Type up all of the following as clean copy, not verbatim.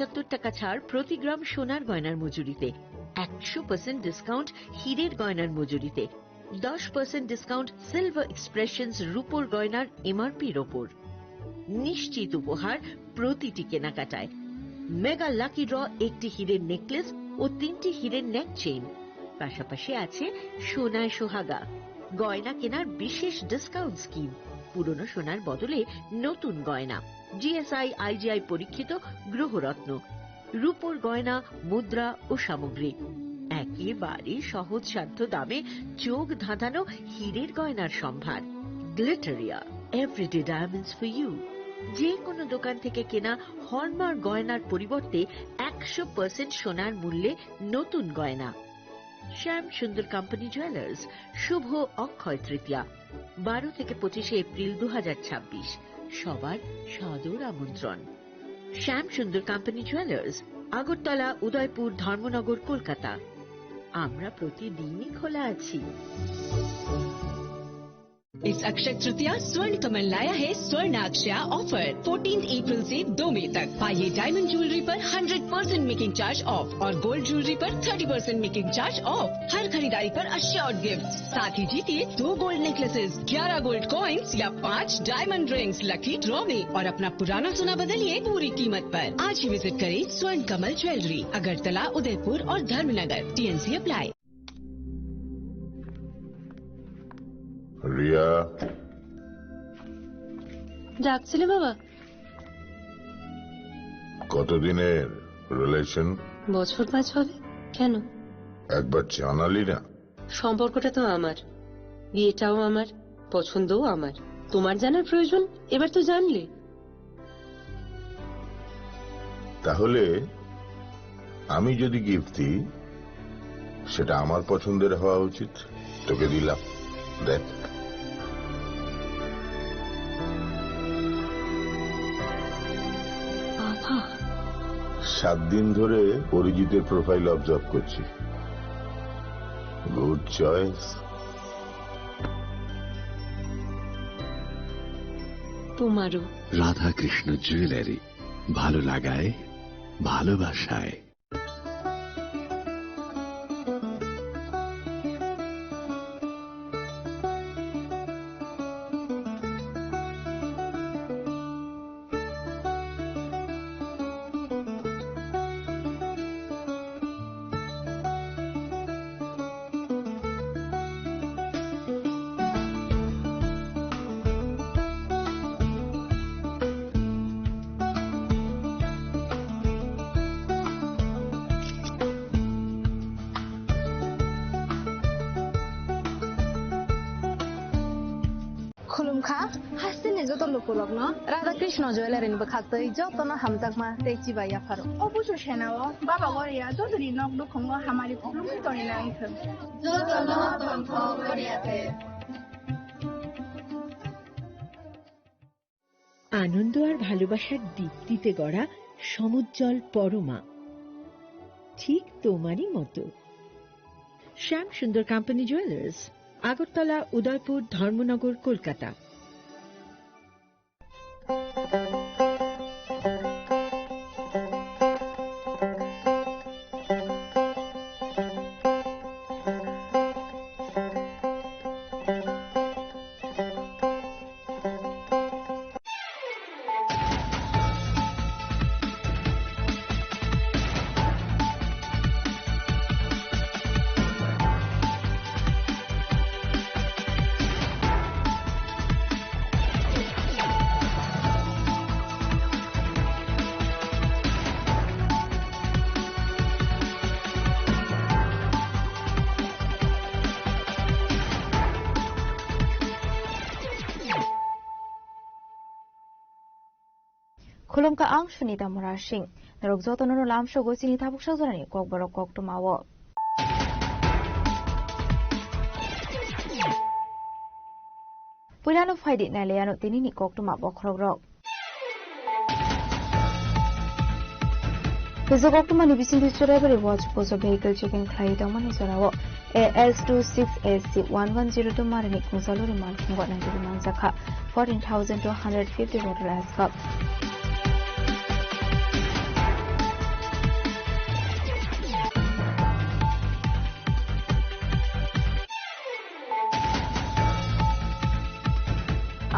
75 টাকা ছাড় প্রতি গ্রাম সোনার গয়নার মজুরিতে, 100% ডিসকাউন্ট হীরের গয়নার মজুরিতে, 10% ডিসকাউন্ট সিলভার এক্সপ্রেশনস রূপোর গয়নার এমআরপির ওপর। নিশ্চিত উপহার প্রতিটি কেনাকাটায়। মেগা লাকি ড্র একটি হীরের নেকলেস ও 3টি হীরের নেক চেইন, পাশাপাশি আছে সোনায় সোহাগা। গয়না কেনার বিশেষ ডিসকাউন্ট স্কিম, পুরনো সোনার বদলে নতুন গয়না, জিএসআই আইজিআই পরীক্ষিত গ্রহরত্ন, রূপোর গয়না, মুদ্রা ও সামগ্রী, একেবারে সহজসাধ্য দামে চোখ ধাঁধানো হীরের গয়নার সম্ভার। Glitteria, everyday diamonds for you. যে কোনো দোকান থেকে কেনা হলমার্ক গয়নার পরিবর্তে 100% সোনার মূল্যে নতুন গয়না। শ্যাম সুন্দর কোম্পানি জুয়েলার্স, শুভ অক্ষয় তৃতীয়া, 12 থেকে 25 এপ্রিল 2026। সবার সাদর আমন্ত্রণ। শ্যাম সুন্দর কোম্পানি জুয়েলার্স, আগরতলা, উদয়পুর, ধর্মনগর, কলকাতা। আমরা প্রতিদিনই খোলা আছি। इस अक्षय तृतीया स्वर्ण कमल लाया है स्वर्ण अक्षया ऑफर 14 अप्रैल से 2 मई तक। पाइए डायमंड ज्वेलरी पर 100% मेकिंग चार्ज ऑफ और गोल्ड ज्वेलरी पर 30% मेकिंग चार्ज ऑफ। हर खरीदारी पर अश्योर्ड गिफ्ट, साथ ही जीतिए 2 गोल्ड नेकलेसेस, 11 गोल्ड कॉइन्स या 5 डायमंड रिंग्स लकी ड्रॉ में और अपना पुराना सोना बदलिए पूरी कीमत पर। आज ही विजिट करें स्वर्ण कमल ज्वेलरी, अगरतला, उदयपुर और धर्मनगर। TNC apply. রিয়া, ডাকছিলে বাবা? কতদিনের রিলেশন? বছর 5 হবে। কেন? একবার জানালি না? সম্পর্কটা তো আমার, বিয়েটাও আমার, পছন্দও আমার। তোমার জানার প্রয়োজন এবার তো জানলে। তাহলে আমি যদি গিফট দিই সেটা আমার পছন্দের হওয়া উচিত। তোকে দিলাম, দেখ। বাবা, 7 দিন ধরে অরিজিতের প্রোফাইল অবজার্ভ করছি। Good choice. তোমারও। রাধাকৃষ্ণ জুয়েলারি, ভালো লাগায়, ভালোবাসায়। खुलुमखा हासिने जतन लोकलक न राधा कृष्ण ज्वेलरी नि बखातै जतन हमतकमा तेची बाया फारो অবশ্য সেনাও বাবা গরিয়া যদি নক দুখঙ্গ হামারি খুলুমি তরি না ইখ जतन तन्थ गरियाते। আনন্দ আর ভালোবাসার দীপ্তিতে গড়া সমুজ্জ্বল পরমা, ঠিক তোমারই মতো। শ্যাম সুন্দর কোম্পানি জুয়েলার্স, আগরতলা, উদয়পুর, ধর্মনগর, কলকাতা। खुलुमका आं सुनीता मुरा सिंह नरक जतननो लामसो गोसिनि थाबुक साजरानि ककबरक कक्टमावो पुरानो फाइदि नालेयानो तिनिनि कक्टमा बखरogrok His Octomani Bisin Surabari watch was a vehicle checking Claytamani Sarawa AS26AC1102 Marinik Musaluri Malkin got 99 Zaka 14,250 voter as cup.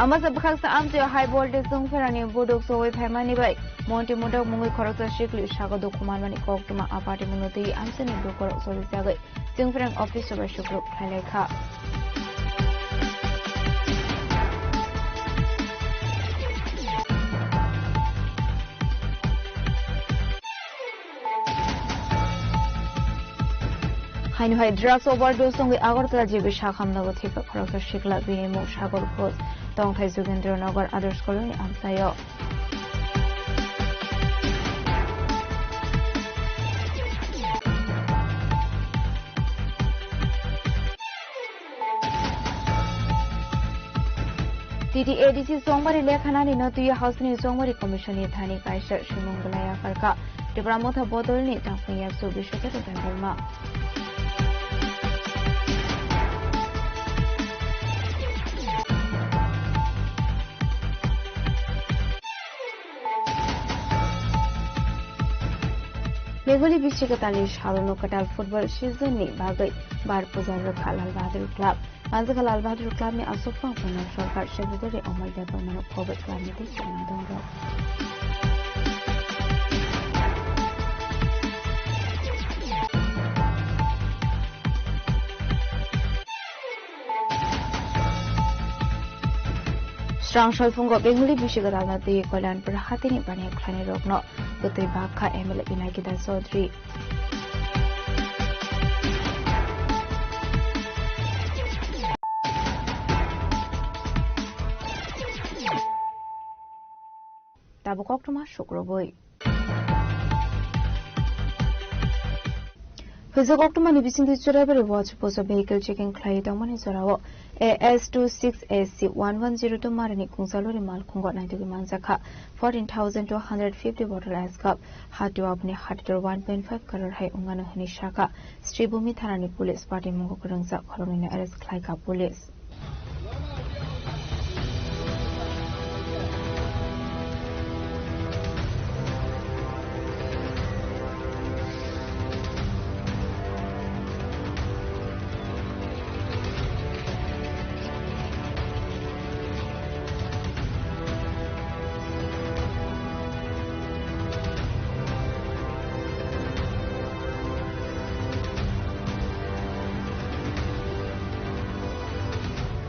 Amasa Baksa Amtia High Voltage Sungferani Bodok Soy Pemani Bay, Monte Modak Mungi Korota Shikli Shagado Kumanani Koktuma Apati Munoti, Amsani Bukor Solisagay, Sungferan Office of Shukru Kaleka. Hainu hai drugs overdose songi Agartala jibi Shakhamnago Thipa Korota Shikla Binimo Shagor Post, Tong Thai Sugendra Nagar others colony Amsayo. TTADC Songmari Lekhanani Notuya House New Songmari Commission Thani Kaisha Shimongulaya Farka, Dipramotha Bodolni Tampaya Subishata Bengalma. Legally Bichikatali Shalom Katal football season ni Bagai Bar Puzar Kalal Bahadur Club. Manzakal Al Bahadur Club ni Asofang Punan Sarkar Secretary Omar Department of Covid Calamity Sinadongo. Strong Sholfungo Bengali Bichikatala the Kolan Perhatini Bani Klani Rogno. Putri Baka MLA Pinakita Sodri. Tabukokuma Shukroboi. Hizokokuma Nibising the Surabari watch post of vehicle checking Clay Domani Soravo. AS26AC1102 Marini Kunsalori Malkungo 90 Manzaka 14,000 to 150 bottle ice cup had to open a hard 1.5 color high Ungana Hanishaka Stribumi Tarani Police Party Mungo Kurunza Corona Arrest Klaika Police.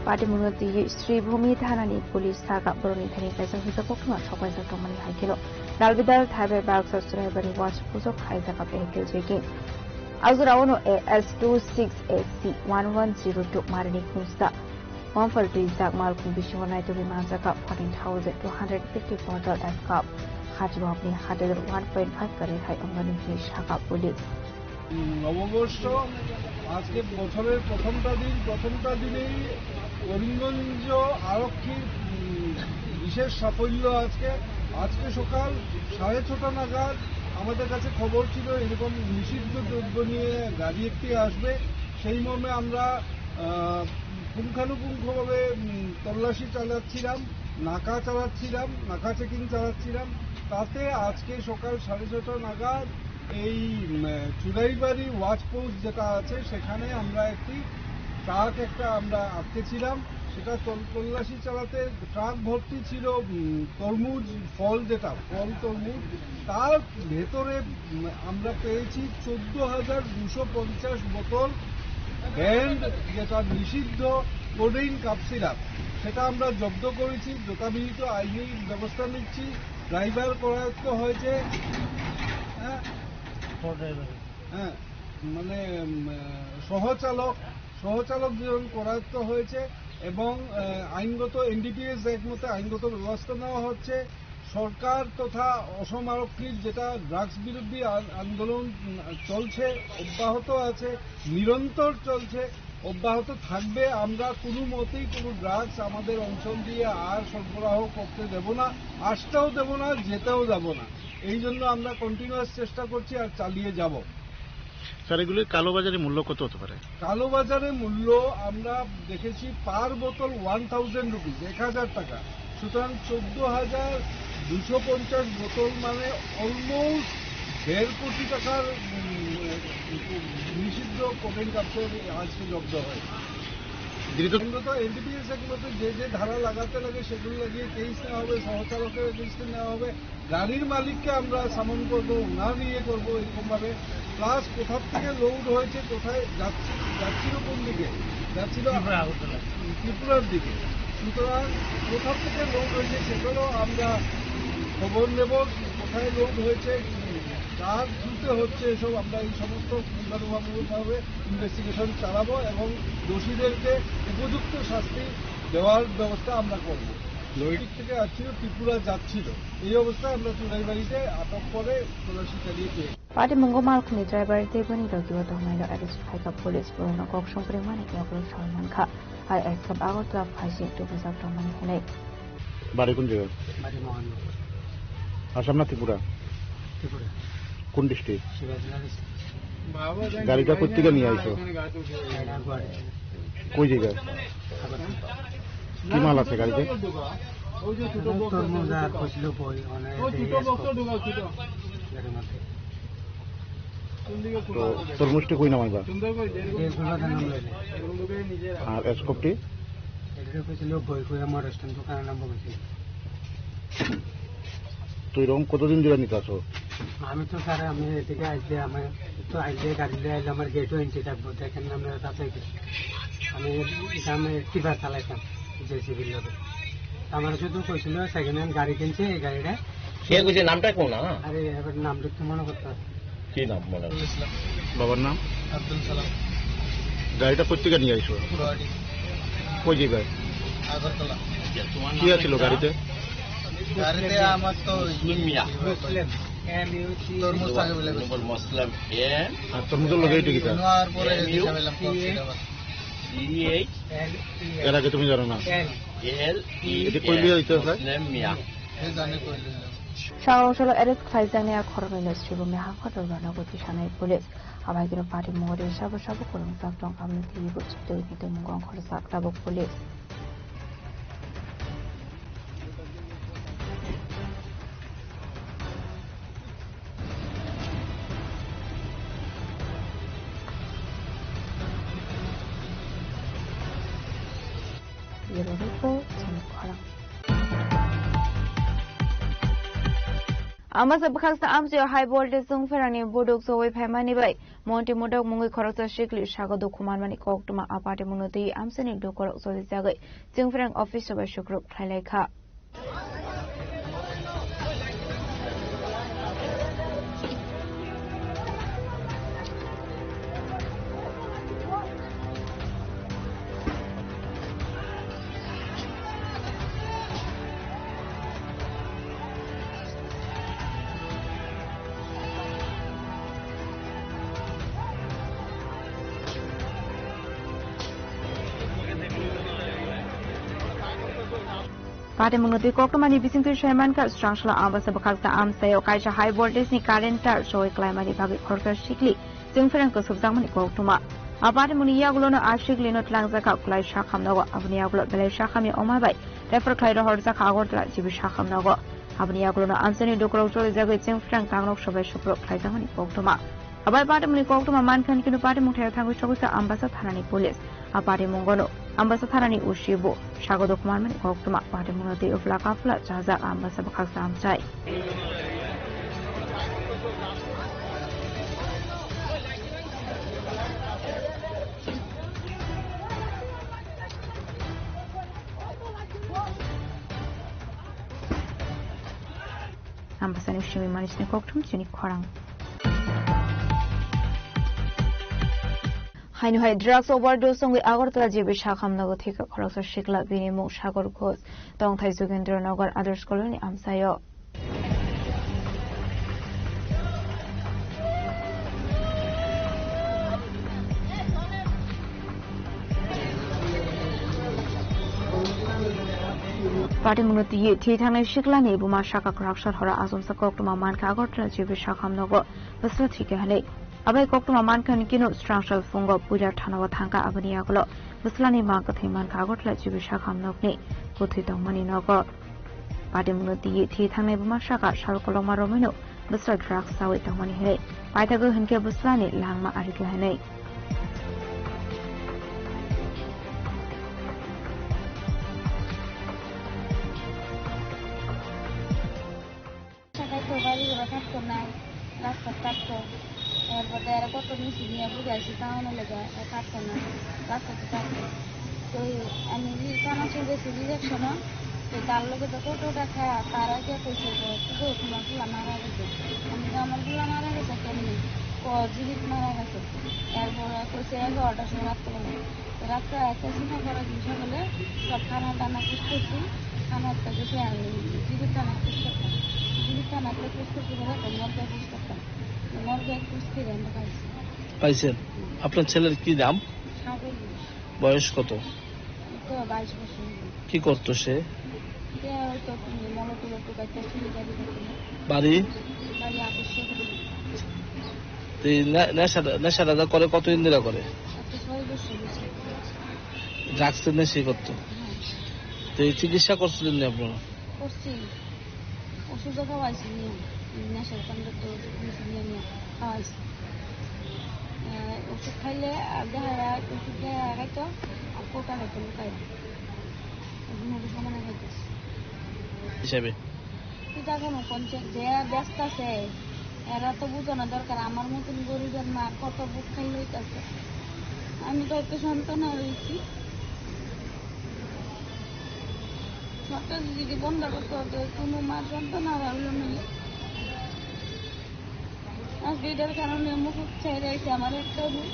Party Munoti Stribumi Tanani Police Saga Bruni Tanaka Hizakokuma Shokai Tomani Hakilo. Nalvidal Tabe Barks of Surabari watch Pusok Haizaka vehicle checking. Azurauno AS26AC1102 Marini Kunsta 143 Zak Malkum Bishwana to be Manzaka 14,000 to 150 bottle ice cup. Hatibopni had 1.5 career high on Manini Shaka Police. নববর্ষ আজকে বছরের প্রথমটা দিনেই করিমগঞ্জ আরক্ষীর বিশেষ সাফল্য আজকে সকাল 6:30 নাগাদ আমাদের কাছে খবর ছিল এরকম নিষিদ্ধ দ্রব্য নিয়ে গাড়ি একটি আসবে সেই মর্মে আমরা পুঙ্খানুপুঙ্খভাবে তল্লাশি চালাচ্ছিলাম নাকা চেকিং চালাচ্ছিলাম তাতে আজকে সকাল 6:30 নাগাদ এই চুড়াইবাড়ি ওয়াচ পোস্ট যেটা আছে সেখানে আমরা একটি ট্রাক আমরা আটকেছিলাম সেটা তল্লাশি চালাতে ট্রাক ভর্তি ছিল তরমুজ ফল তরমুজ তার ভেতরে আমরা পেয়েছি 14,250 বোতল ব্যান্ড যেটা নিষিদ্ধ কোডেইন কাপ সিরাপ সেটা আমরা জব্দ করেছি যথাবিহিত আইনি ব্যবস্থা নিচ্ছি ড্রাইভার করায়ত্ত হয়েছে মানে সহচালক দুজন করায়ত্ত হয়েছে এবং আইনগত এনডিপিএস অ্যাক্ট মতে আইনগত ব্যবস্থা নেওয়া হচ্ছে সরকার তথা অসম আরক্ষীর যেটা ড্রাগস বিরোধী আন্দোলন চলছে অব্যাহত আছে নিরন্তর চলছে অব্যাহত থাকবে আমরা কোনো মতেই কোনো ড্রাগস আমাদের অঞ্চল দিয়ে আর সরবরাহ করতে দেব না আসতেও দেব না যেতেও যাব না এই জন্য আমরা কন্টিনিউয়াস চেষ্টা করছি আর চালিয়ে যাব স্যার এগুলোর কালোবাজারে মূল্য কত হতে পারে কালোবাজারে মূল্য আমরা দেখেছি পার বোতল 1000 রুপিস 1000 টাকা সুতরাং 14,250 বোতল মানে অলমোস্ট 1.5 কোটি টাকার নিষিদ্ধ কোকেন কাপসের আজকে জব্দ হয় মূলত এনডিপিএস এগুলোতে যে যে ধারা লাগাতে লাগে সেগুলো লাগিয়ে কেস নেওয়া হবে, সহচালকের রেজিস্ট্রি নেওয়া হবে, গাড়ির মালিককে আমরা সামন করবো, না নিয়ে করবো এরকম ভাবে। প্লাস কোথার থেকে লোড হয়েছে, কোথায় যাচ্ছিল, কোন দিকে যাচ্ছিল, ত্রিপুরার দিকে। সুতরাং কোথার থেকে লোড হয়েছে সেগুলো আমরা খবর নেব, কোথায় লোড হয়েছে, কার থ্রুতে হচ্ছে, এসব আমরা এই সমস্ত পূর্ণানুভাবে ইনভেস্টিগেশন চালাবো এবং দোষীদেরকে উপযুক্ত শাস্তি দেওয়ার ব্যবস্থা আমরা করব। দিক থেকে আসছিল, ত্রিপুরা যাচ্ছিল, এই অবস্থায় আমরা চুড়াইবাড়িতে আটক করে তল্লাশি চালিয়ে পেয়ে। পার্টি মঙ্গমালখনি ড্রাইভার দেবনি রকিবত হমাইল অ্যারেস্ট খাইকা পুলিশ পুরনো কক সংপ্রেমানি নকল সলমান খা আর এসকাপ আগরতলা ফাঁসি টুকুজাব টমানি হেনে বাড়ি কোন জায়গায়? আসাম না ত্রিপুরা? কোন ডিস্ট্রিক্ট? গাড়িটা কোথেকে নিয়ে আইছো? কই জায়গায়? কি মাল আছে গাড়িতে? তরমুজটি কই নামাইবা? আর এসকপটি? তো এরকম কতদিন ধরে নিতে আসো? আমি তো স্যার আমি এদিকে আসলে আমি তো আসলে গাড়ি দিয়ে আসলে আমার গেটও এনছি থাকবো, দেখেন আমরা তাতে আমি টিপার চালাইতাম জেসিবির লোকে। আমার শুধু কইছিল সেকেন্ড হ্যান্ড গাড়ি কিনছে, এই গাড়িটা কে কইছে নামটা কোন না? আরে এবার নামটা তো মনে করতে কি নাম মনে? বাবার নাম আব্দুল সালাম। গাড়িটা কোথেকে নিয়ে আইছো? কই জায়গায়? আগরতলা। কি আছিল গাড়িতে? গাড়িতে আমার তো মুসলিম তরমুজ থাকে বলে মুসলিম আর তরমুজের লগে এইটা কিটা? আর পরে দিলাম এর আগে তুমি জানো না? এটা কইলি হইতো স্যার এই জানি কইলি সাহসল এরেস্ট খাইজানে খরবেন শ্রীভূমি হাফাটর রণগতি সানাই পুলিশ আবাইগির পার্টি মোড়ে সাবো সাবো করুন সাবটং আমনি টিভি বুঝতে কিন্তু মুগং খরসা তাবক police Amasa Bakasta Amsi high voltage sung ferani bodok so we pemani bai monti modok mungi khoroksa shikli shago dokuman mani koktuma apate munoti amseni dokorok so jagai sung ferang office ba shukruk thailai kha Pada mengerti koktomani bisingkir Sherman ka structural ambasa bakakta amsayo kaisa high voltage ni current tar soy climate bagi khorka shikli jengferang ko subjangmani koktoma apade muni yagulono ashikli no tlangza ka klai shakhamnago abni yagulo belai shakhami omabai refer khlairo horja khagortla jibi shakhamnago abni yagulono ansani dokrok chole jagai jengferang tangnok sobai suprok khlaijamani koktoma abai pade muni koktoma mankhan kinu pade muthai thangu sogusa ambasa thanani police apade mongono ambasa thanani ushibo shagodo kumar mani koktoma pade munoti ufla kafla jaja ambasa bakaksa amsai ambasa ni ushimi manisne koktom chini khorang Hainu hai drugs overdose song Agartala jibi shakhamnago thika khoroksa shikla binimuk Shagor Ghosh Tongthai Jogendranagar Adarsh Colony amsayo Party munoti ye thithanai shikla ni buma shaka corruption hora asumsa koktuma manka Agartala jibi shakhamnago basla thike hale abai koktuma mankan kino structural fungo puja thanawa thangka abaniyagulo buslani mankathai manka Agartala jibi shakhamnokni kothitong mani nogo pade munoti thi thangnai buma shaka shalkoloma romino busla drugs sawi tongmani hele paithago hinke buslani langma arikla henai রাস্তা কাটতো এরপরে এরা কত মিশি নিয়ে বুঝাইছি তাও না লেগে কাটতো না রাস্তাতে কাটতো তো আমি কানা চলেছি ডিরেকশনও তো তার লোকে তো টোটো টাকা তারা কে কইছে তো তোমার গুলা মারা গেছে আমি তো আমার গুলা মারা গেছে কেমনি জীবিত মারা গেছে এরপরে কইছে 11টার সময় রাত্রে একটা চিন্তা করা জিনিস হলে সব খানা টানা খুঁজতেছি খানারটা গেছে আমি জীবিত টানা খুঁজ করতাম জীবিত টানাতে খুঁজ করতে গেলে তো মর্গে খুঁজ করতাম মর্গে খুঁজ করে আমরা পাইছেন। আপনার ছেলের কি নাম? বয়স কত? 22 বছর। কি করতো সে? বাড়ি নেশা করে কতদিন ধরে করে? ড্রাগস নেশা করতো। চিকিৎসা করছিলেন না আপনারা? ওষুধ খাওয়াইছি নেশার খাওয়াইছি ওষুধ খাইলে দেখা ওষুধ খাইতো আর কোটা খাইতো লুকাই সমানে খাইতেছে হিসাবে যে ব্যস্ত আছে এরা তো বুঝানো দরকার আমার মতন গরিবের মা কত বুক খাই লইতেছে আমি তো একটা সন্তান রয়েছি সরকার যদি বন্ধ করতে হতো কোনো মার সন্তান আর হইল না আজকে এটার কারণে মুখ ছেড়ে রয়েছে আমার একটা বুক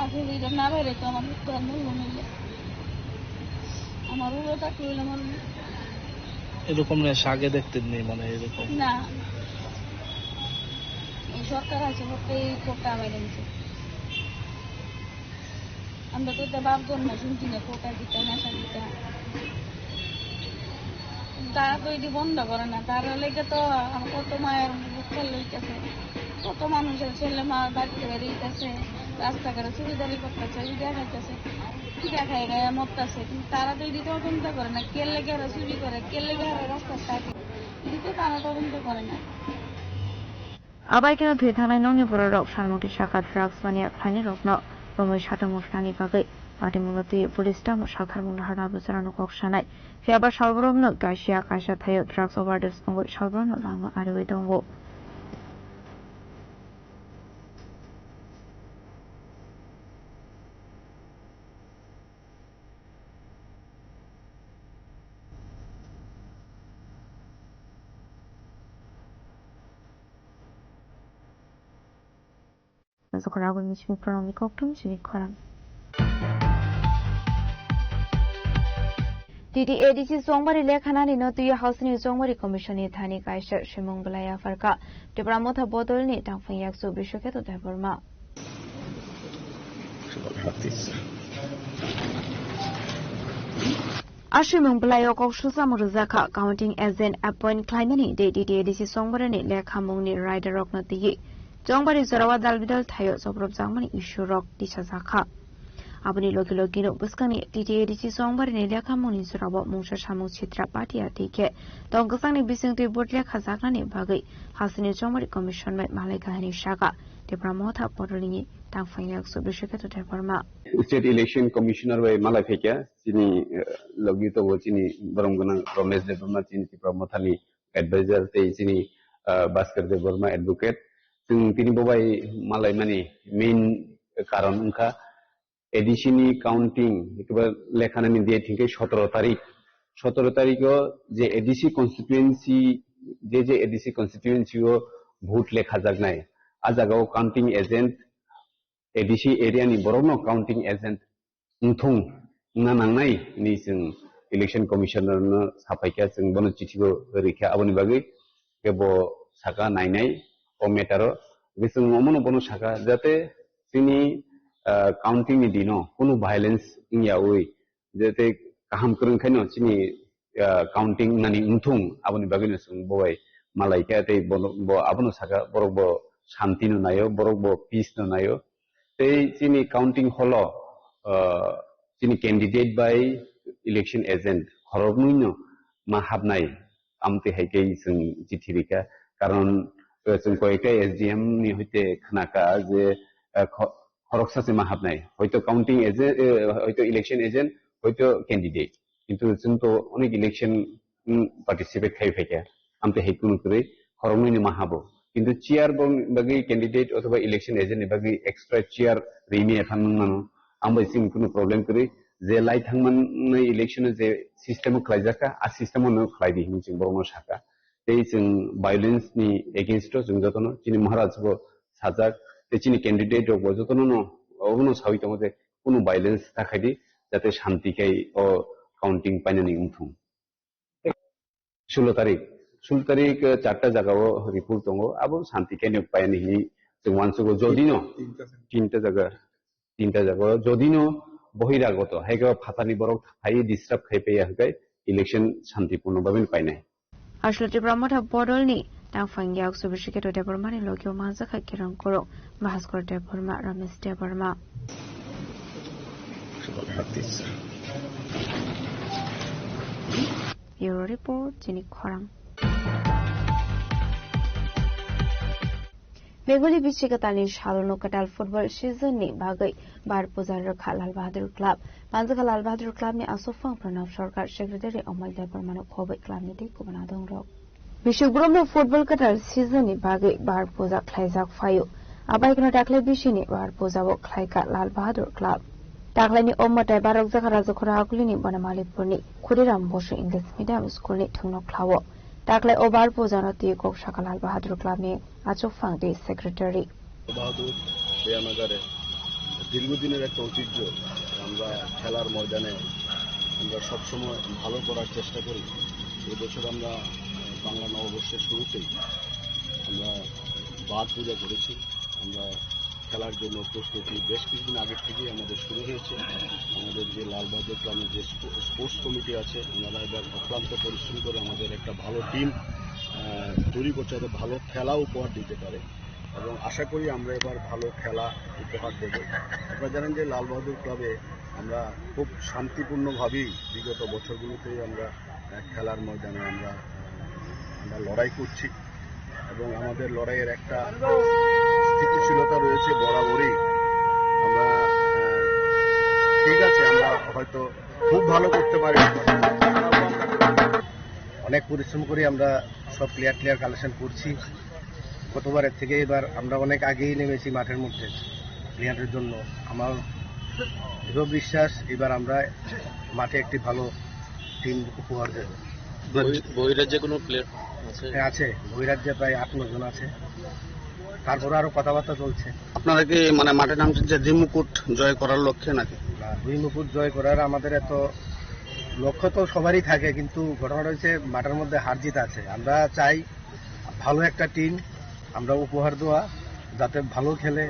আসলে এটা না বেড়ে তো আমার মুখটা মূল্য মিললে আমার উড়োটা তুই আমার এরকম নেশা আগে দেখতেন নেই মানে এরকম না এই সরকার আছে বলতে এই কোটা আমায় নিচ্ছে আমরা তো ভাবতাম না শুনছি না কোটা দিতে নেশা দিতে তারা তো এটি বন্ধ করে না তারা লেগে তো কত মায়ের বুকের লইতেছে কত মানুষের ছেলে মা বাড়িতে বেরিয়েছে রাস্তাঘাটে চুরিদারি করতেছে ইডিয়া খাইতেছে টিকা খাই গায়ে মরতেছে কিন্তু তারা তো এটি তদন্ত করে না কে লেগে এরা চুরি করে কে লেগে এরা রাস্তার থাকে এটি তো তারা তদন্ত করে না 아바이게나 비타나이 농협으로 살모기 샤카 드락스 마니아 플라니 럭너 로모이 샤드 모스랑이 바게 마디물로티 পুলিশটা সাধারণ হারাবসরানো কক্সানাই ফিয়াবা সর্বরম্ন গাশিয়া কাশা থায় ড্রাগস ওভারডোজ অঙ্গ সর্বরম্ন লাঙ্গ আরোই দঙ্গ Zakorago Michmi Pronomi Koktum Chivikoran. DDADC Songbari Lekhanani no to your house new Songbari Commission Thani Kaisha Shimong Balaya Farka, the Bramota Bodolni, Tangfang Yaksu Bishoketo Deborma. Ashimong Balaya Kokshusamuzaka, counting as an appoint climbing, DDADC Songbarani Lekhamoni Rider Rock not the ye. 정발이 저라와 달비달 타요 저브럽 장만이 이슈럭 디차사카 아버니 로기로기로 부스카니 DDADC 정발이 내려가모니 저라와 몽샤 사무 치트라 파티야 티케 동거상니 비승티 보트레 카자카니 바기 하스니 정발이 커미션메 말레가니 샤가 데브라모타 포르리니 당팡약 소비시케토 데버마 state election commissioner वे माला फेकिया चिनी लगी तो वो चिनी बरमगना रमेश देवर्मा चिनी प्रमोथानी adviser ते चिनी Bhaskar Debbarma advocate তিনি ববাই মালাই মানে মেইন কারণ উনকা এডিশনি কাউন্টিং একবার লেখানানি দিয়ে ঠিক 17 তারিখও যে এডিসি কনস্টিটুয়েন্সি যে এডিসি কনস্টিটুয়েন্সিও ভোট লেখা যাক নাই আজাগাও কাউন্টিং এজেন্ট এডিসি এরিয়ানি বরনো কাউন্টিং এজেন্ট উনথং না নাংনাই नि जों इलेक्शन कमिशनारनो साफायखा जों बनो चिठिखौ रैखा आबनि बागै केबो साका नायनाय o metaro bisung mono bono shaka jate tini counting ni dino kono violence ingya oi jate kaham kurun khaino chini counting nani unthung aboni bagino sung boy malaika te bo abono shaka borok bo shanti no nayo borok bo peace no nayo te chini counting holo chini candidate by election agent khorok muino ma habnai amte haike sung chithirika karon जों कयेकटा SDM नि हयते खनाका जे खरकसासे मा हाबनाय हयतो काउंटिं agent हयतो election agent हयतो candidate কিন্তু जों তো অনেক election participate খাইফাইকা আমতে হেকুন করে খরমনি মাহাবো কিন্তু চেয়ার বাকি ক্যান্ডিডেট অথবা ইলেকশন এজেন্ট বাকি এক্সট্রা চেয়ার রিমি এখান আমরা সিম কোনো প্রবলেম করি যে লাই থাংমান ইলেকশনে যে সিস্টেম খাইজাকা আর সিস্টেম খাইদি जों बर'नो साका ते जों भायोलेंस नि एगेंस्ट जों जतनो चिनि महाराज को साजाक ते चिनि कैंडिडेट को जतनो नो अबनो सावि दङ जे কোনো ভায়োলেंस थाखायदि जाते शान्तिखाय अ काउंटिंग पाइनानि उनथुम 16 तारिख 4टा जागाव रिपोर्ट दङ आबो शान्तिखायनो पाइनानि जों वानसुको जदिनो तीनटा जागा जदिनो बहिरागत हायगा फातानि बरक हाय डिस्टार्ब खायफैया हगाय इलेक्शन शान्तिपूर्ण भाबे पाइनाय Ashlati Brahmata Bodolni, Tangfangyak Subishiketo Debormani Lokyo Manzaka Kiran Koro, Mahaskor Deborma, Ramis Deborma. Bureau Report, Jenny Korang. Bengali बिचिकतानि शालनो कटाल फुटबल सीजन नि बागै बार पुजार रखा लाल बहादुर क्लब पांजका लाल बहादुर क्लब नि आसोफां प्रणव सरकार सेक्रेटारी अमल देवर मानो खोबै क्लब नि दैको बना दं र बिशुग्रमनो फुटबल कटाल सीजन नि बागै बार पुजा खलाइजाक फायो आबाइकनो दाखले बिसिनि बार पुजाबो खलाइका लाल बहादुर क्लब दाखलाइनि अमताय बारक जखा राजखरा आकुलिनि बनमालिपुरनि खुदिराम बसु इंलिश मिडियाम स्कुलनि थंनो क्लावो दाखले ओबार पुजानो तिगक शाखा लाल बहादुर क्लब नि आचोफां दे सेक्रेटारी বাহাদুর বেয়ানাগারে দীর্ঘদিনের একটা ঐতিহ্য আমরা খেলার ময়দানে আমরা সবসময় ভালো করার চেষ্টা করি এবছর আমরা বাংলা নববর্ষের শুরুতেই আমরা বাদ পূজা করেছি আমরা খেলার জন্য প্রস্তুতি বেশ কিছুদিন আগের থেকেই আমাদের শুরু হয়েছে আমাদের যে লাল বাহাদুর ক্লাবের যে স্পোর্টস কমিটি আছে ওনারা এবার অক্লান্ত পরিশ্রম করে আমাদের একটা ভালো টিম তৈরি করছে যাতে ভালো খেলা উপহার দিতে পারে এবং আশা করি আমরা এবার ভালো খেলা উপহার দেব আপনারা জানেন যে লাল বাহাদুর ক্লাবে আমরা খুব শান্তিপূর্ণভাবেই বিগত বছরগুলোতেই আমরা খেলার ময়দানে আমরা লড়াই করছি এবং আমাদের লড়াইয়ের একটা স্থিতিশীলতা রয়েছে বরাবরই আমরা ঠিক আছে আমরা হয়তো খুব ভালো করতে পারি অনেক পরিশ্রম করে আমরা সব প্লেয়ার কালেকশন করছি গতবারের থেকে এবার আমরা অনেক আগেই নেমেছি মাঠের মধ্যে প্লেয়ারের জন্য আমার দৃঢ় বিশ্বাস এবার আমরা মাঠে একটি ভালো টিম উপহার দেব বহিরাজ্যে কোনো প্লেয়ার আছে বহিরাজ্যে প্রায় 8-9 জন আছে তারপরে আরো কথাবার্তা চলছে আপনারা কি মানে মাঠে নামছেন যে দুই মুকুট জয় করার লক্ষ্যে নাকি না দুই মুকুট জয় করার আমাদের এত লক্ষ্য তো সবারই থাকে কিন্তু ঘটনাটা হচ্ছে মাঠের মধ্যে হার জিত আছে আমরা চাই ভালো একটা টিম আমরা উপহার দেওয়া যাতে ভালো খেলে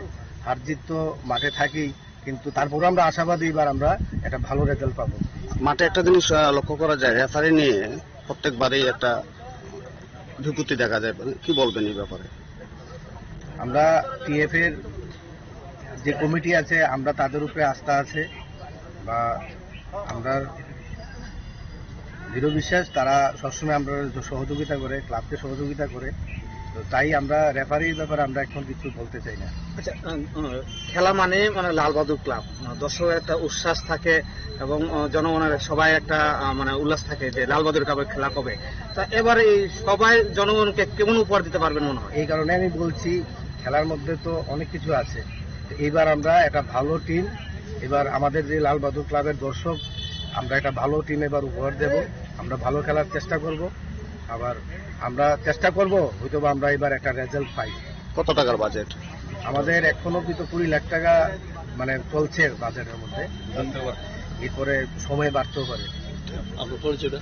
হার জিত তো মাঠে থাকি কিন্তু তারপরে আমরা আশাবাদী এবার আমরা একটা ভালো রেজাল্ট পাবো মাঠে একটা জিনিস লক্ষ্য করা যায় রেফারি নিয়ে প্রত্যেকবারই একটা বিপত্তি দেখা যায় কি বলবেন এই ব্যাপারে আমরা টিএফ এর যে কমিটি আছে আমরা তাদের উপরে আস্থা আছে বা আমরা দৃঢ় বিশ্বাস তারা সবসময় আমরা সহযোগিতা করে ক্লাবকে সহযোগিতা করে তো তাই আমরা রেফারির ব্যাপারে আমরা এখন কিছু বলতে চাই না আচ্ছা খেলা মানে লাল বাহাদুর ক্লাব দর্শকের একটা উচ্ছ্বাস থাকে এবং জনগণের সবাই একটা মানে উল্লাস থাকে যে লাল বাহাদুর ক্লাবের খেলা কবে তা এবার এই সবাই জনগণকে কেমন উপহার দিতে পারবেন মনে হয় এই কারণে আমি বলছি খেলার মধ্যে তো অনেক কিছু আছে এইবার আমরা একটা ভালো টিম এবার আমাদের যে লাল বাহাদুর ক্লাবের দর্শক আমরা একটা ভালো টিম এবার উপহার দেব আমরা ভালো খেলার চেষ্টা করব আবার আমরা চেষ্টা করব হয়তো আমরা এবার একটা রেজাল্ট পাই কত টাকার বাজেট আমাদের এখনো কিন্তু 20 লাখ টাকা মানে চলছে বাজেটের মধ্যে এরপরে সময় বাড়তেও পারে আপনার পরিচয়টা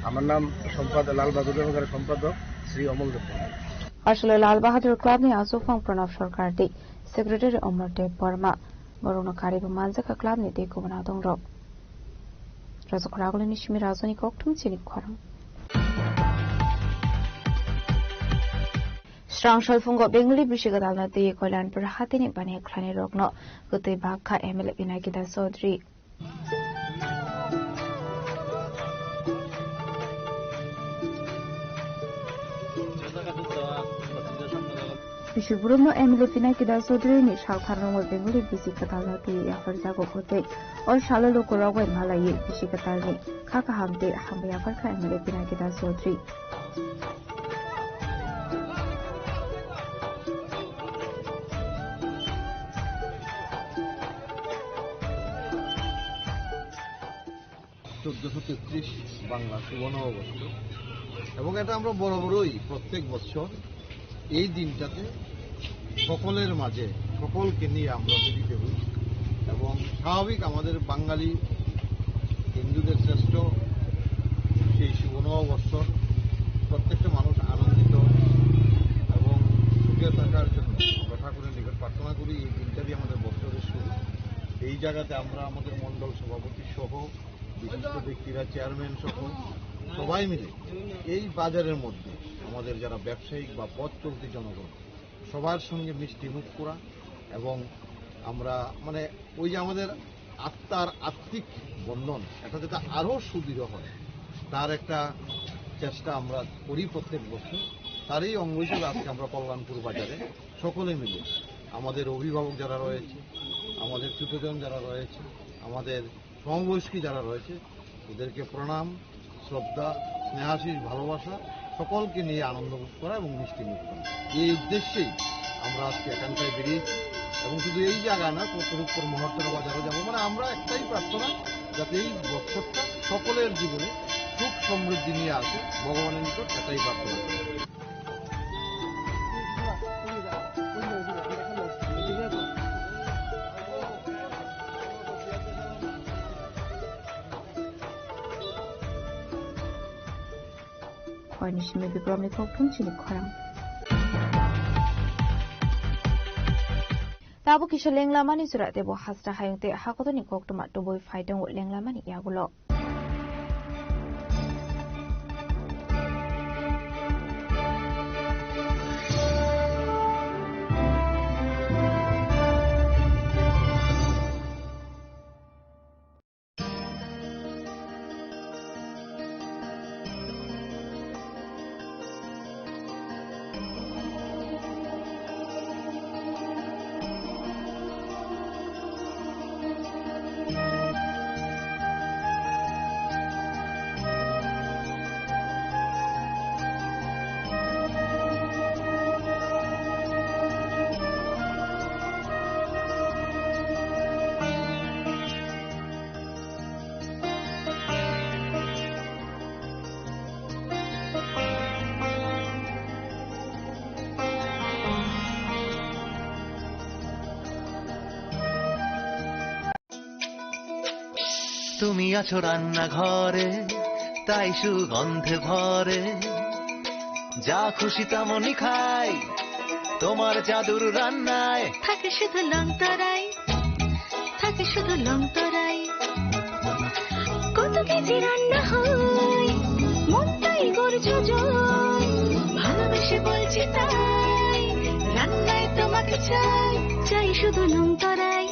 আমার নাম সম্পাদক লাল বাহাদুর ক্লাবের সম্পাদক শ্রী অমল দেব আসলে লাল বাহাদুর ক্লাব नि आसोफां प्रणव सरकार दे सेक्रेटारी अमर देव वर्मा बरौनो कारिबो मानजाका क्लाब नि दैको बना दं र रजखरागुलनि सिमी राजनि कक्थुं चिनि खरं स्रांसल फुंगो बेंगली बिशिगा दालना दै कल्याणपुर हातिनि बाने खलानि रग्न गतै बाखा एमएलए बिनाकिदा Chowdhury Bishopurno Emily Pinakida Sodrini Shalkarno Bengali Bisikatala Yafarzago Hote or Shalalo Korawa Malayi Bishikatani Kakahamde Hambayafaka Emily Pinakida Sodri. Bangla সুবর্ণবর্ষ এবং এটা আমরা বরাবরই প্রত্যেক বছর এই দিনটাতে সকলের মাঝে সকলকে নিয়ে আমরা মিলিত হই এবং স্বাভাবিক আমাদের বাঙালি হিন্দুদের শ্রেষ্ঠ সেই সুবর্ণবর্ষ প্রত্যেকটা মানুষ আনন্দিত এবং সুখে থাকার জন্য আমরা ঠাকুরের নিকট প্রার্থনা করি। এই দিনটা দিয়ে আমাদের বছরের শুরু। এই জায়গাতে আমরা আমাদের মণ্ডল সভাপতি সহ বিশিষ্ট ব্যক্তিরা চেয়ারম্যান সহ সবাই মিলে এই বাজারের মধ্যে আমাদের যারা ব্যবসায়িক বা পথ চলতি জনগণ সবার সঙ্গে মিষ্টি মুখ করা এবং আমরা মানে ওই যে আমাদের আত্মার আত্মিক বন্ধন এটা যাতে আরও সুদৃঢ় হয় তার একটা চেষ্টা আমরা করি প্রত্যেক বছর। তারই অঙ্গ হিসেবে আজকে আমরা কল্যাণপুর বাজারে সকলে মিলে আমাদের অভিভাবক যারা রয়েছে, আমাদের ছোটজন যারা রয়েছে, আমাদের সমবয়স্কী যারা রয়েছে ওদেরকে প্রণাম, শ্রদ্ধা, স্নেহাশিস, ভালোবাসা সকলকে নিয়ে আনন্দ মুখ করা এবং মিষ্টি মুখ করা, এই উদ্দেশ্যেই আমরা আজকে এখানটায় বেরিয়েছি। এবং শুধু এই জায়গায় না, তরুপুর মহাত্তর বাজারে যাবো। মানে আমরা একটাই প্রার্থনা যাতে এই বছরটা সকলের জীবনে সুখ সমৃদ্ধি নিয়ে আসে, ভগবানের নিকট এটাই প্রার্থনা করি। Nishimi Bibrami Kopun Chinikorang. Tabu Kisha Lenglamani Surat Debo Hasta Hayute Hakotoni Koktoma to boy fighting with Lenglamani Yagulo. তুমি আছো রান্না ঘরে, তাই সুগন্ধে ভরে, যা খুশি তেমনই খাই তোমার জাদুর রান্নায়। থাকে শুধু লং তরাই, থাকে শুধু লং তরাই, কত কেজি রান্না হয় মনটাই গর্জে জয়, ভালোবেসে বলছি তাই রান্নায় তোমাকে চাই, চাই শুধু লং তরাই,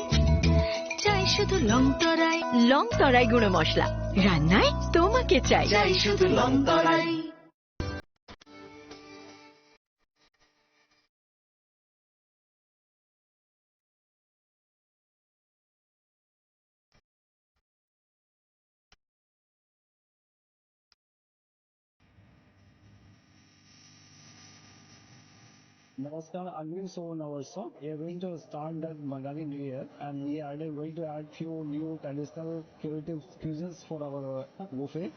চাই শুধু লং তরাই। লং তরাই গুঁড়ো মশলা, রান্নায় তোমাকে চাই, চাই শুধু long Terai. Namaskar, I'm so our song. We are going to start that Bengali New Year, and we are going to add few new traditional creative cuisines for our buffet.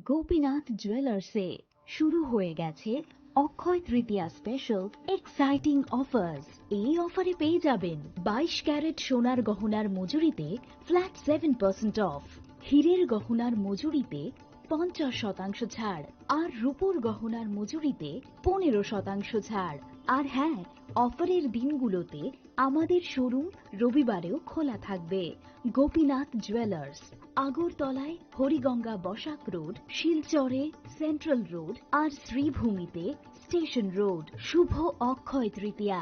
Gopinath জুয়েলার্সে শুরু হয়ে গেছে Akshaya Tritiya special exciting offers. এই অফারে পেয়ে যাবেন 22 carat সোনার গহনার মজুরিতে ফ্ল্যাট 7% অফ, হীরের গহনার মজুরিতে 50% ছাড়, আর রূপোর গহনার মজুরিতে 15% ছাড়। আর হ্যাঁ, অফারের দিনগুলোতে আমাদের শোরুম রবিবারেও খোলা থাকবে। গোপীনাথ জুয়েলার্স, আগরতলায় হরিগঙ্গা বসাক রোড, শিলচরে সেন্ট্রাল রোড, আর শ্রীভূমিতে স্টেশন রোড। শুভ অক্ষয় তৃতীয়া,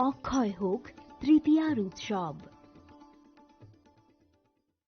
অক্ষয় হোক তৃতীয়ার উৎসব।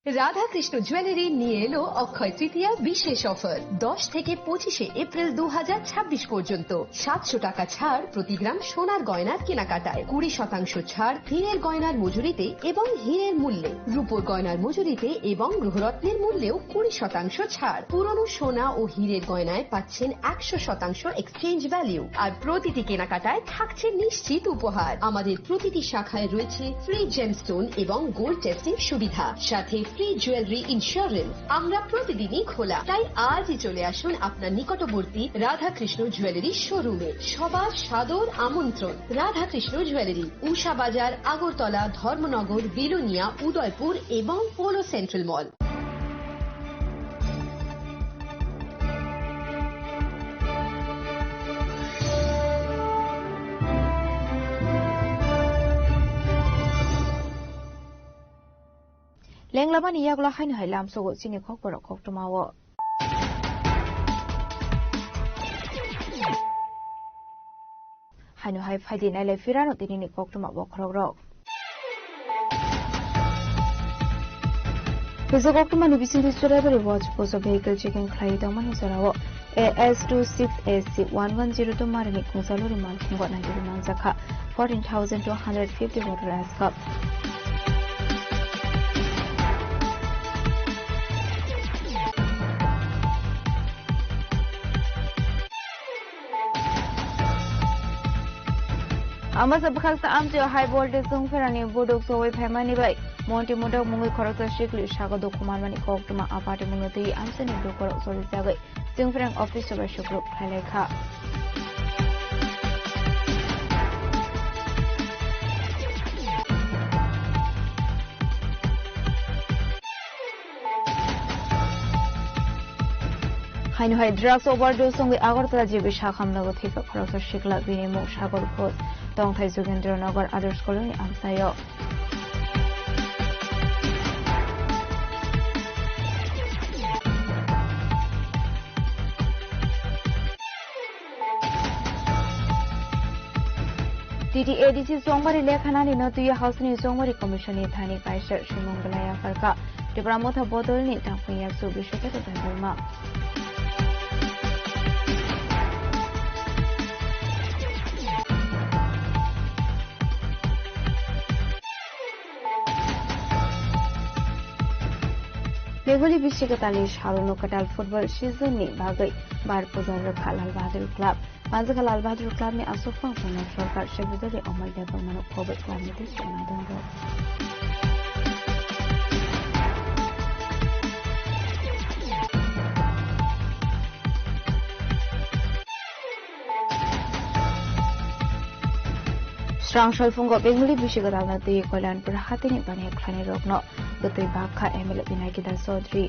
রাধাকৃষ্ণ জুয়েলারি নিয়ে এলো অক্ষয় তৃতীয়া বিশেষ অফার 10 থেকে 25 এপ্রিল 2026 পর্যন্ত 700 টাকা ছাড় প্রতি গ্রাম সোনার গয়নার কেনাকাটায়, 20% ছাড় হীরের গয়নার মজুরিতে এবং হীরের মূল্যে, রূপোর গয়নার মজুরিতে এবং গ্রহরত্নের মূল্যেও 20% ছাড়। পুরনো সোনা ও হীরের গয়নায় পাচ্ছেন 100% এক্সচেঞ্জ ভ্যালু, আর প্রতিটি কেনাকাটায় থাকছে নিশ্চিত উপহার। আমাদের প্রতিটি শাখায় রয়েছে ফ্রি জেমস্টোন এবং গোল্ড টেস্টিং সুবিধা, সাথে ফ্রি জুয়েলারি ইন্স্যুরেন্স। আমরা প্রতিদিনই খোলা, তাই আজই চলে আসুন আপনার নিকটবর্তী রাধাকৃষ্ণ জুয়েলারি শোরুমে। সবার সাদর আমন্ত্রণ। রাধাকৃষ্ণ জুয়েলারি, উষা বাজার, আগরতলা, ধর্মনগর, বিলোনিয়া, উদয়পুর এবং পোলো সেন্ট্রাল মল। লেংলামানি ইয়াগলা হাইনো হাই লামসোগো চিনি খকবরক খকটমাও হাইনো হাই ফাইদি নাইলে ফিরানো তিনিনি খকটমা বখরক Pisa Koktuma ni bisin disturable watch post vehicle checking clay daman sarawo AS26AC110 to marani kunsalori mal kungo na diru manzaka 14,000 to 150 water as cup. Ama sabkhal ta amti high voltage sung ferani bodok so we phaimani bai monti modok mungi khorokta shikli shago dokuman mani koktuma aparte munoti amsene do korok so jagai sung ferang office ba shukru khalekha Hainu hai drugs overdose songi Agartala jibi shakhamnago thika khorokta shikla bini mo shagor khos Tongthai Sugendranagar Others Colony Amsayo. TTADC Songmari Lekhanani no tuya house ni Songmari Commission ni Thani Kaisar Shimongalaya Farka Dipramotha Bodol ni Tangpuya Su Bishopeta Tandarma. Legally Bishikatali Shaluno Katal football season ni bagai bar puzar rakha Lal Bahadur Club. Manzaka Lal Bahadur Club ni asofang from Sarkar Shebudari Amal Debang Manok Kobe Club ni District Madango. Strong Shalfungo Bengali Bishikatala na tuyi Kolan Perhati ni Bani Klani Rogno. Gutui Bakha Emil Binagida Sodri.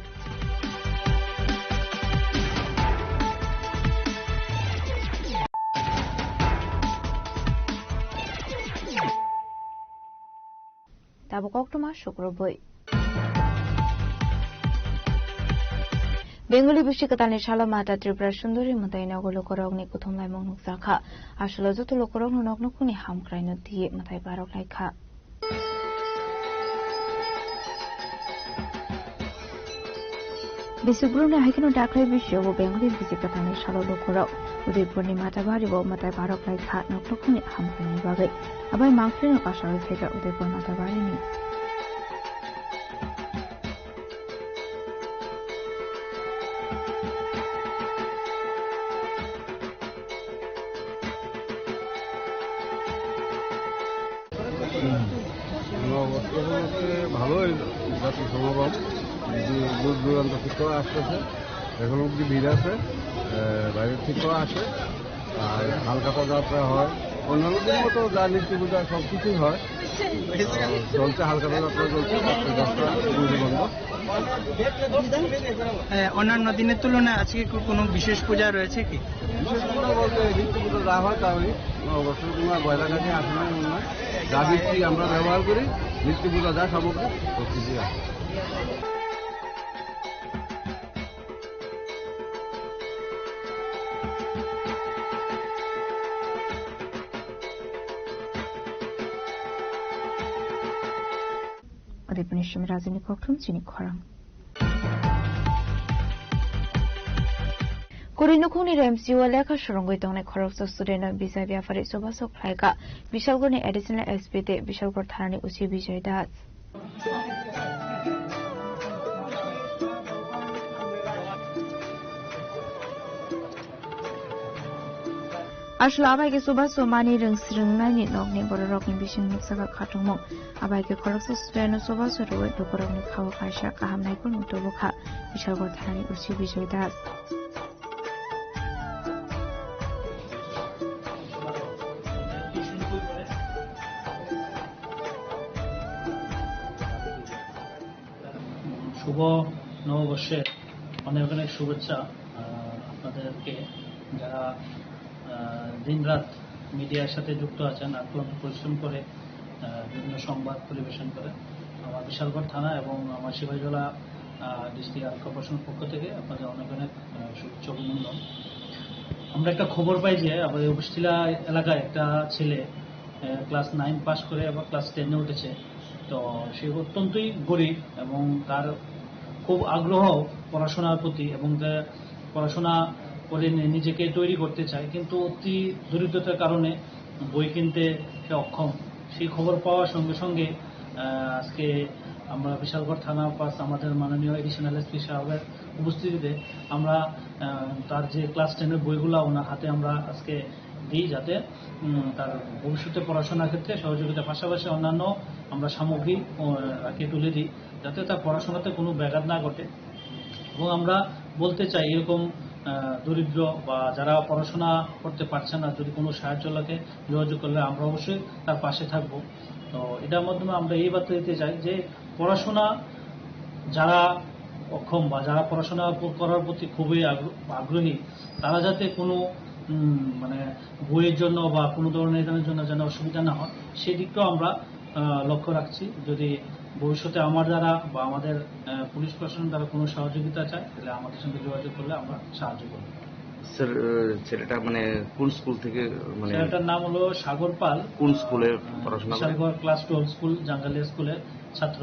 Tabukokuma Shukroboi. Bengali Bishikatani Shalamata Tripura Sunduri Mataina Golokorogni Kutumai Monukzaka. Ashalozo to Lokorog Noknukuni Hamkraino Di Matai Barok Laika. Bisubruna Hakino Dakle Bisho, Bengali Bishikatani Shalo Lokoro, Udi Purnimata Baribo, Matai Barok Laika, Noknukuni Hamkraino Bagay. Abai Mankrino Ashalo Figure Udi Purnata Barini. ভালোই জাতি সমাগম দূর দূরান্ত থেকেও আসতেছে, এখন অব্দি ভিড় আছে, বাইরের থেকেও আসে, আর হালখাতা যাত্রা হয়, অন্যান্য দিন মতো যা নিত্য পূজা সব কিছুই হয়, চলছে হালখাতা যাত্রা চলছে, যাত্রা বন্ধ। অন্যান্য দিনের তুলনায় আজকে কোনো বিশেষ পূজা রয়েছে কি? বিশেষ পূজা বলতে নিত্য পুজো যা হয় তাই বছর কুমার গয়লাঘাটে আসে না মনে হয়, যা বৃত্তি আমরা ব্যবহার করি নিত্য পূজা যা সামগ্রী সব কিছুই আছে। Kadipanishim Razini Koktum Chini Korang. Korinukuni MCU Leka Shurungui Dong Korokso student Bisa Biafari Sobasok Laika, Bishalgoni additional SPT, Bishalgor Tarani Uchi Vijay Das. Ashla abai ke suba somani reng nani nogni borok ni bising muksaka khatungmo abai ke korokso student soba soroi dokorok ni khawa kasha kaham naikul mutobokha Bishalgor Tarani Uchi Vijay Das. শুভ নববর্ষের অনেক অনেক শুভেচ্ছা আপনাদেরকে যারা দিনরাত মিডিয়ার সাথে যুক্ত আছেন, আক্রান্ত পরিশ্রম করে বিভিন্ন সংবাদ পরিবেশন করে। আমার বিশালগড় থানা এবং আমার সিপাহীজলা ডিস্ট্রিক্ট আরক্ষা প্রশাসনের পক্ষ থেকে আপনাদের অনেক অনেক শুভেচ্ছা অভিনন্দন। আমরা একটা খবর পাই যে আমাদের উপস্থিলা এলাকায় একটা ছেলে ক্লাস 9 পাস করে আবার ক্লাস 10-এ উঠেছে। তো সে অত্যন্তই গরিব এবং তার খুব আগ্রহ পড়াশোনার প্রতি এবং পড়াশোনা করে নিজেকে তৈরি করতে চায়, কিন্তু অতি দরিদ্রতার কারণে বই কিনতে সে অক্ষম। সেই খবর পাওয়ার সঙ্গে সঙ্গে আজকে আমরা বিশালগড় থানা পাস আমাদের মাননীয় এডিশনাল এসপি সাহেবের উপস্থিতিতে আমরা তার যে ক্লাস 10-এর বইগুলো ওনার হাতে আমরা আজকে দিই, যাতে তার ভবিষ্যতে পড়াশোনার ক্ষেত্রে সহযোগিতার পাশাপাশি অন্যান্য আমরা সামগ্রী তাকে তুলে দিই, যাতে তার পড়াশোনাতে কোনো ব্যাঘাত না ঘটে। এবং আমরা বলতে চাই এরকম দরিদ্র বা যারা পড়াশোনা করতে পারছে না, যদি কোনো সাহায্য লাগে যোগাযোগ করলে আমরা অবশ্যই তার পাশে থাকব। তো এটার মাধ্যমে আমরা এই বার্তা দিতে চাই যে পড়াশোনা যারা অক্ষম বা যারা পড়াশোনা করার প্রতি খুবই আগ্রহী, তারা যাতে কোনো মানে বইয়ের জন্য বা কোনো ধরনের এখানের জন্য যেন অসুবিধা না হয়, সেদিকটাও আমরা লক্ষ্য রাখছি। যদি ভবিষ্যতে আমার দ্বারা বা আমাদের পুলিশ প্রশাসন দ্বারা কোনো সহযোগিতা চায়, তাহলে আমাদের সঙ্গে যোগাযোগ করলে আমরা সাহায্য করব। স্যার, ছেলেটা মানে কোন স্কুল থেকে? মানে ছেলেটার নাম হলো সাগর পাল। কোন স্কুলে পড়াশোনা করে? সাগর ক্লাস 12 স্কুল, জাঙ্গালিয়া স্কুলের ছাত্র।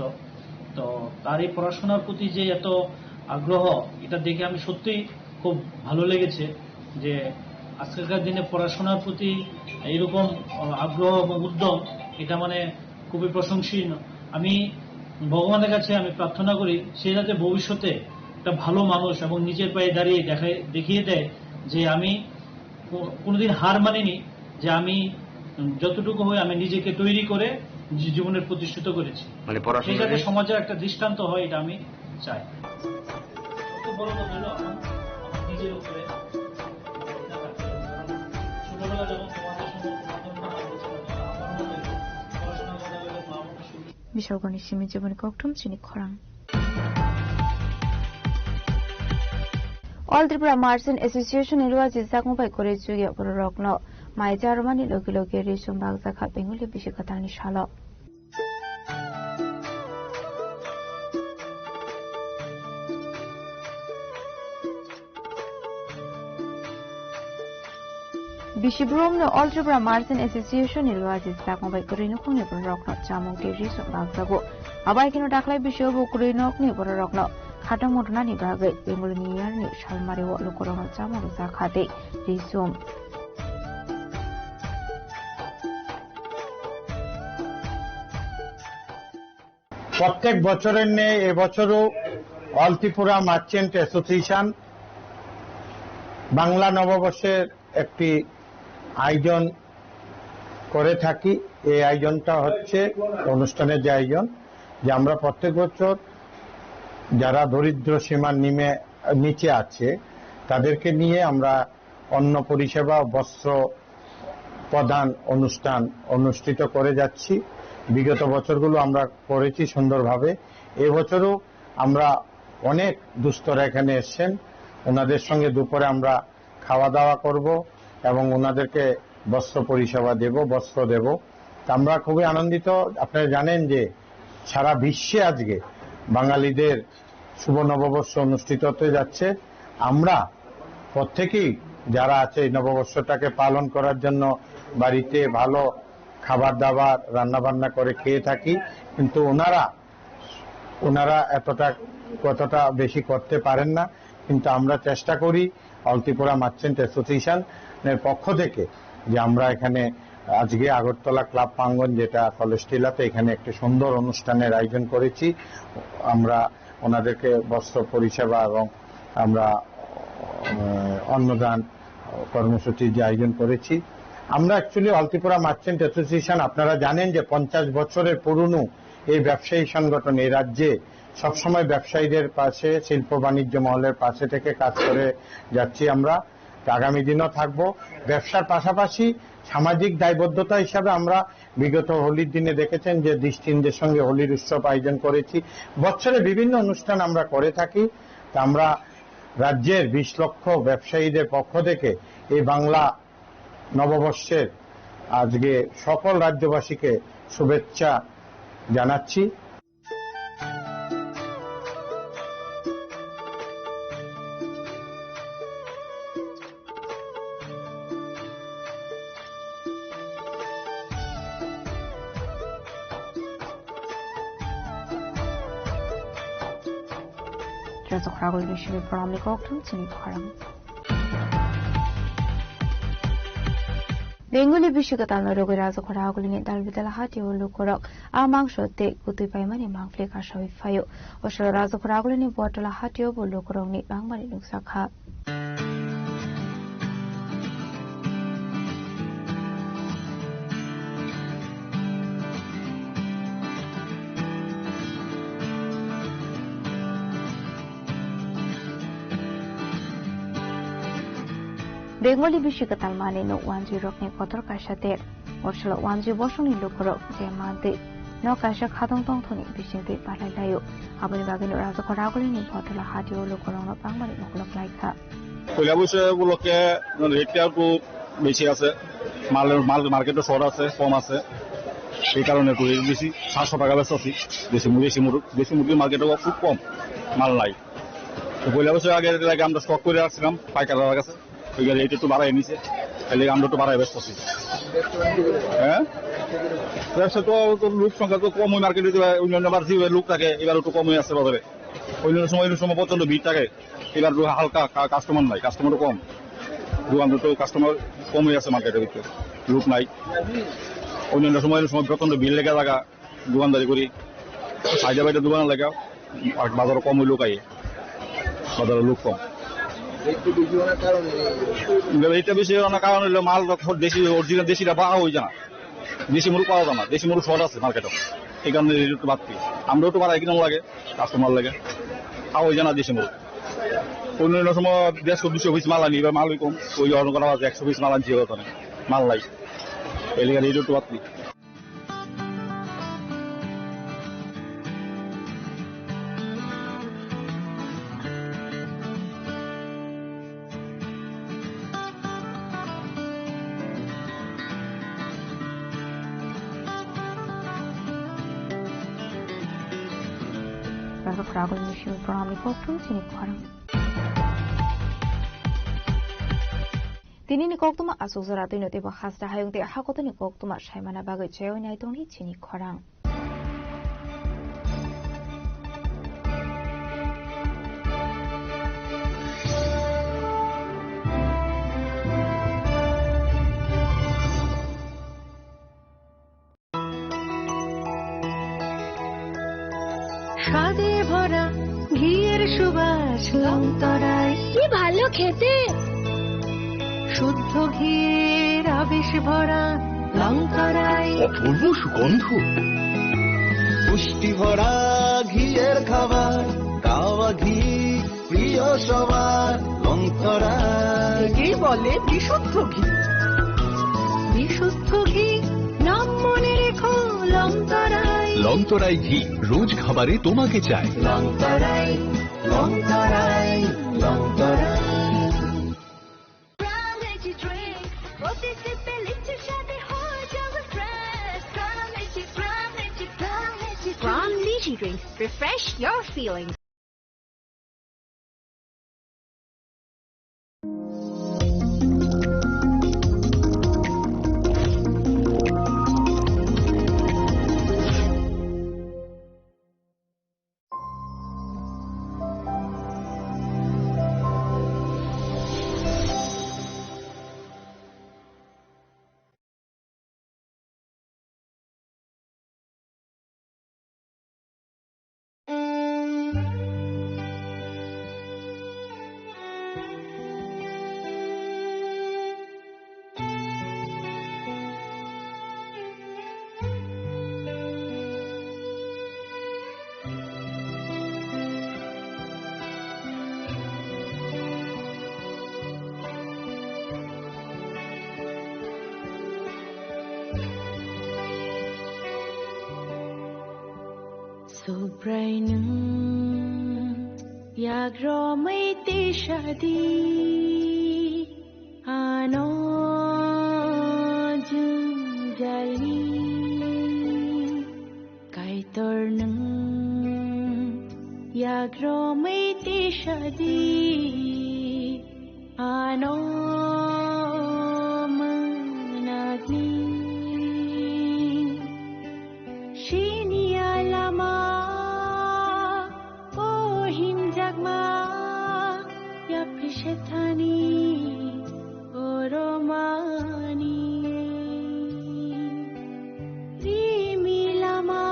তো তার এই পড়াশোনার প্রতি যে এত আগ্রহ, এটা দেখে আমি সত্যিই খুব ভালো লেগেছে যে আজকালকার দিনে পড়াশোনার প্রতি এইরকম আগ্রহ এবং উদ্যম, এটা মানে খুবই প্রশংসনীয়। আমি ভগবানের কাছে আমি প্রার্থনা করি সে যাতে ভবিষ্যতে একটা ভালো মানুষ এবং নিজের পায়ে দাঁড়িয়ে দেখিয়ে দেয় যে আমি কোনোদিন হার মানিনি, যে আমি যতটুকু হই আমি নিজেকে তৈরি করে জীবনের প্রতিষ্ঠিত করেছি। মানে সেই যাতে সমাজের একটা দৃষ্টান্ত হয়, এটা আমি চাই। বড় কথা হলো আমার নিজের উপরে ছোটবেলা যখন Bishalgoni Shimi Jibuni Koktum Chini Korang. All Tripura Marching Association Ilwa Jizakung by Korejugi Borokno, my Jarmani Loki Rishon Bagzaka Benguli Bishikatani Shalo. Bishibrum no All Tripura Marching Association Ilwa Jizakung by Korinukung Borokno, Jamung Rishon Bagzago, Abakino Daklai Bishobu Korinok Borokno. Khatang modna ni bagai Bengal New Year ni Shalmari wa Lokorong Jamar Zakate Resume. প্রত্যেক বছরের ন্যায় এবছরও all Tripura merchant association Bangla নববর্ষের একটি আয়োজন করে থাকি। এই আয়োজনটা হচ্ছে অনুষ্ঠানের যে আয়োজন, যে আমরা প্রত্যেক বছর যারা দরিদ্র সীমার নিচে আছে তাদেরকে নিয়ে আমরা অন্ন পরিষেবা, বস্ত্র প্রদান অনুষ্ঠান অনুষ্ঠিত করে যাচ্ছি। বিগত বছরগুলো আমরা করেছি সুন্দরভাবে। এবছরও আমরা অনেক দুস্থরা এখানে এসছেন, ওনাদের সঙ্গে দুপুরে আমরা খাওয়া দাওয়া করব এবং ওনাদেরকে বস্ত্র পরিষেবা দেব, বস্ত্র দেব। আমরা খুবই আনন্দিত। আপনারা জানেন যে সারা বিশ্বে আজকে বাঙালিদের শুভ নববর্ষ অনুষ্ঠিত হতে যাচ্ছে। আমরা প্রত্যেকেই যারা আছে এই নববর্ষটাকে পালন করার জন্য বাড়িতে ভালো খাবার দাবার রান্না বান্না করে খেয়ে থাকি, কিন্তু ওনারা ওনারা কতটা বেশি করতে পারেন না, কিন্তু আমরা চেষ্টা করি অলতিপুরা মার্চেন্ট অ্যাসোসিয়েশনের পক্ষ থেকে যে আমরা এখানে আজকে আগরতলা ক্লাব প্রাঙ্গণ যেটা কলেজ টিলাতে এখানে একটি সুন্দর অনুষ্ঠানের আয়োজন করেছি। আমরা ওনাদেরকে বস্ত্র পরিষেবা এবং আমরা অন্নদান কর্মসূচির যে আয়োজন করেছি। আমরা অ্যাকচুয়ালি অলতিপুরা মার্চেন্ট অ্যাসোসিয়েশন আপনারা জানেন যে 50 বছরের পুরনো এই ব্যবসায়ী সংগঠন এই রাজ্যে সবসময় ব্যবসায়ীদের পাশে, শিল্প বাণিজ্য মহলের পাশে থেকে কাজ করে যাচ্ছি। আমরা আগামী দিনও থাকব। ব্যবসার পাশাপাশি সামাজিক দায়বদ্ধতা হিসাবে আমরা বিগত হোলির দিনে দেখেছেন যে দৃষ্টিনদের সঙ্গে হোলির উৎসব আয়োজন করেছি। বছরে বিভিন্ন অনুষ্ঠান আমরা করে থাকি। তা আমরা রাজ্যের 20 লক্ষ ব্যবসায়ীদের পক্ষ থেকে এই বাংলা নববর্ষের আজকে সকল রাজ্যবাসীকে শুভেচ্ছা জানাচ্ছি। Razokhragul Vishnu Pramli Koktum Chini Kharam Bengali বিশ্বকাতাল নরগৈ রাজখরাগুলিনি দালবিদালা হাতি হলুকরক আমang shotte gutui paimani mangfle kashawi fayo osho রাজখরাগুলিনি বটলা হাতিও বলুকরংনি বাংমানি নুকসাখা বেঙ্গলি বিশ্বকাতাল মানে নো 10 রকনি কতর কাশাতে অসল 10 বসনি লুকরক যে মাদে ন কাশা খাদং তংথনি বিশিংতে পালাইলায়ো আবনি বাগিনো রাজখরাগুলিনি বটলা হাতি হলুকরং বাংমানি নকলক লাইখা কইলা বসে বলকে রেটটা একটু বেশি আছে, মাল মার্কেটে শর্ট আছে, কম আছে, এই কারণে একটু বেশি 700 টাকা বেশি আছে। দেশি মুরগির মার্কেটে খুব কম, মাল নাই। তো কইলা বসে আগে আমরা স্টক করে রাখছিলাম পাইকারদের কাছে, ওই গেলে এটা একটু বাড়াই নিছে, তাহলে আমরা একটু বাড়াই বেশ করছি। হ্যাঁ, ব্যবসা তো লোক সংখ্যা তো কম, ওই মার্কেটে অন্যান্য বার যে লোক থাকে এবার একটু কমই আছে বাজারে। অন্যান্য সময় প্রচন্ড ভিড় থাকে, এবার হালকা কাস্টমার নাই, কাস্টমারও কম, দোকান তো কাস্টমার কমই আছে মার্কেটের ভিতরে, লোক নাই। অন্যান্য সময় প্রচন্ড ভিড় লেগে থাকা, দোকানদারি করি, সাইডে বাইডে দোকান লেগা, আর বাজারে কম ওই লোক আই, বাজারে লোক কম। এটা বেশি অনেক কারণ হলো মাল দেশি অরিজিনাল দেশিটা পাওয়া হয়ে যায় না, দেশি মুরগ পাওয়া যায় না, দেশি মুরগ শর্ট আছে মার্কেটে, এই কারণে একটু বাড়তি। আমরাও একটু বাড়াই কিরম লাগে, কাস্টমার লাগে, পাওয়া হয়ে যায় না দেশি মুরগ। অন্যান্য সময় 150-200 পিস মাল আনি, এবার মালই কম, ওই অর্ডার করা আছে 100 পিস মাল আনছি, ওখানে মাল নাই, এই লেগে একটু বাড়তি। Razokhragul Vishnu Pramli Koktum Chini Kharam Tinini Koktuma Asuzara Tinoti Bahasta Hayung de Hakotani Koktuma Shaimana Bagai Cheo Naitoni Chini Kharam স্বাদে ভরা ঘিয়ের সুবাস লংতরায়, কি ভালো খেতে, শুদ্ধ ঘিয়ের আবেশ ভরা লংতরায়, অপূর্ব সুগন্ধ, পুষ্টি ভরা ঘিয়ের খাবার, গাওয়া ঘি প্রিয় সবার লংতরায়, একেই বলে বিশুদ্ধ ঘি। বিশুদ্ধ ঘি নাম মনে রেখো লংতরায়। লংতরাই ঘি রোজ খাবারে তোমাকে চাই। লংতরাই, লংতরাই, লংতরাই। Grand Lychee Drink. Refresh your feelings. Sobrai nung yagro mai te shadi ano jung jalni kai tor nung yagro mai te shadi ano managni shini alama ko himjagma ya prishethani oromani rimilama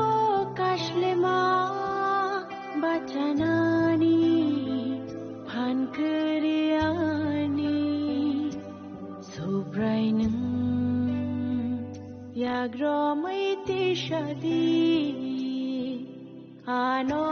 o kashlema batanani bhankariani sobrainum yagro mai te shadi ano